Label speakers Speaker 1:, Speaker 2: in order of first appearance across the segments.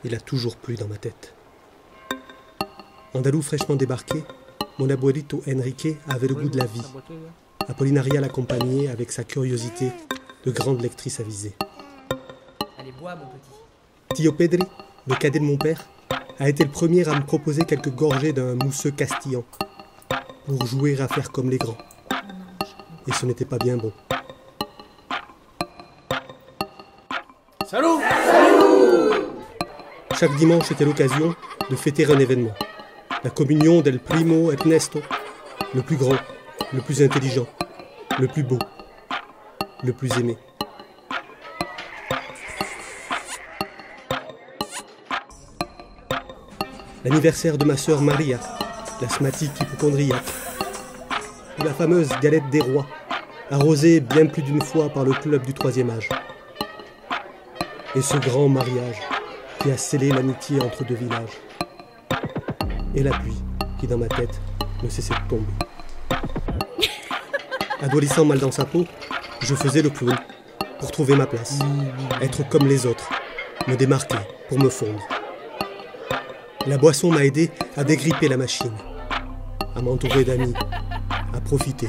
Speaker 1: il a toujours plu dans ma tête. Andalou fraîchement débarqué, mon abuelito Enrique avait le goût de la vie. Apolinaria l'accompagnait avec sa curiosité de grande lectrice avisée.
Speaker 2: Allez, bois, mon petit.
Speaker 1: Tio Pedri, le cadet de mon père, a été le premier à me proposer quelques gorgées d'un mousseux castillan pour jouer à faire comme les grands. Et ce n'était pas bien bon.
Speaker 2: Salut!
Speaker 1: Chaque dimanche était l'occasion de fêter un événement. La communion del primo Ernesto, le plus grand, le plus intelligent, le plus beau, le plus aimé. L'anniversaire de ma sœur Maria, l'asthmatique hypocondriaque. Ou la fameuse galette des rois, arrosée bien plus d'une fois par le club du 3e âge. Et ce grand mariage qui a scellé l'amitié entre deux villages. Et la pluie qui, dans ma tête, ne cessait de tomber. Adolescent mal dans sa peau, je faisais le clown pour trouver ma place. Être comme les autres, me démarquer pour me fondre. La boisson m'a aidé à dégripper la machine, à m'entourer d'amis, à profiter,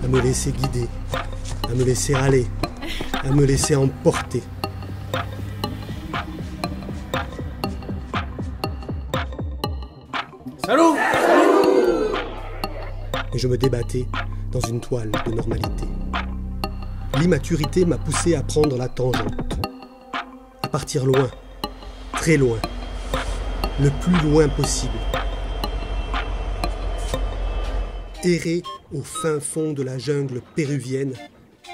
Speaker 1: à me laisser guider, à me laisser aller, à me laisser emporter.
Speaker 2: Salut!
Speaker 1: Et je me débattais dans une toile de normalité. L'immaturité m'a poussé à prendre la tangente, à partir loin, très loin, le plus loin possible. Errer au fin fond de la jungle péruvienne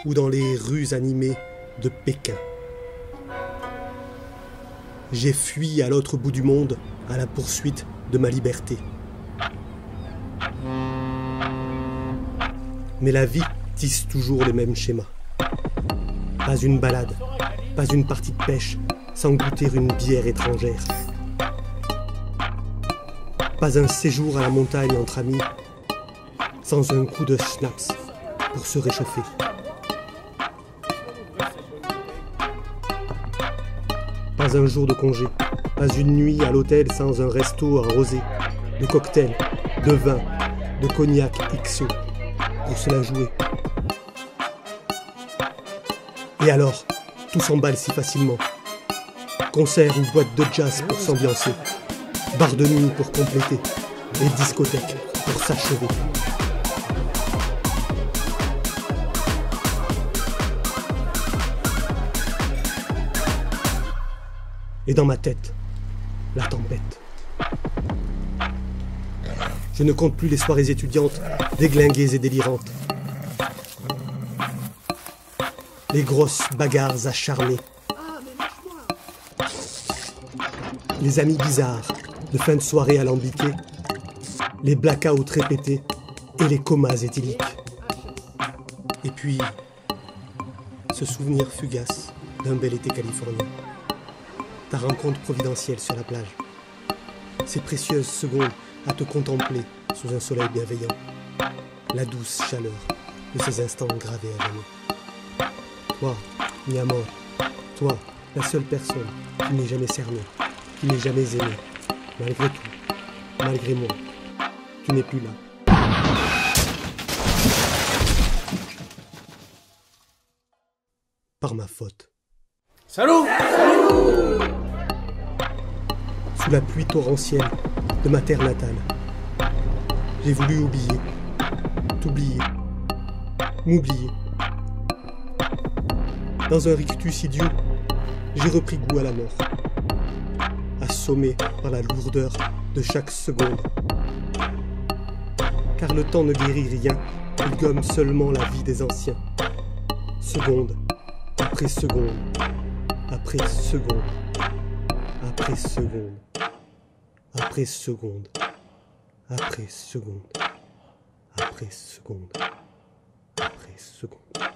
Speaker 1: ou dans les rues animées de Pékin. J'ai fui à l'autre bout du monde à la poursuite de ma liberté. Mais la vie tisse toujours les mêmes schémas. Pas une balade, pas une partie de pêche sans goûter une bière étrangère. Pas un séjour à la montagne entre amis sans un coup de schnapps pour se réchauffer. Pas un jour de congé, pas une nuit à l'hôtel sans un resto arrosé, de cocktails, de vin, de cognac XO pour se la jouer. Et alors, tout s'emballe si facilement. Concert ou boîte de jazz pour s'ambiancer, bar de nuit pour compléter, et discothèque pour s'achever. Et dans ma tête, la tempête. Je ne compte plus les soirées étudiantes, déglinguées et délirantes. Les grosses bagarres acharnées. Les amis bizarres de fin de soirée alambiqués. Les blackouts répétés et les comas éthyliques. Et puis, ce souvenir fugace d'un bel été californien. Ta rencontre providentielle sur la plage. Ces précieuses secondes à te contempler sous un soleil bienveillant. La douce chaleur de ces instants gravés à jamais. Toi, mi amor, toi, la seule personne qui m'ait jamais cerné, qui m'ait jamais aimé. Malgré tout, malgré moi, tu n'es plus là. Par ma faute.
Speaker 2: Salut!
Speaker 1: Sous la pluie torrentielle de ma terre natale, j'ai voulu oublier, t'oublier, m'oublier. Dans un rictus idiot, j'ai repris goût à la mort, assommé par la lourdeur de chaque seconde. Car le temps ne guérit rien, il gomme seulement la vie des anciens. Seconde après seconde, après seconde, après seconde, après seconde, après seconde, après seconde, après seconde.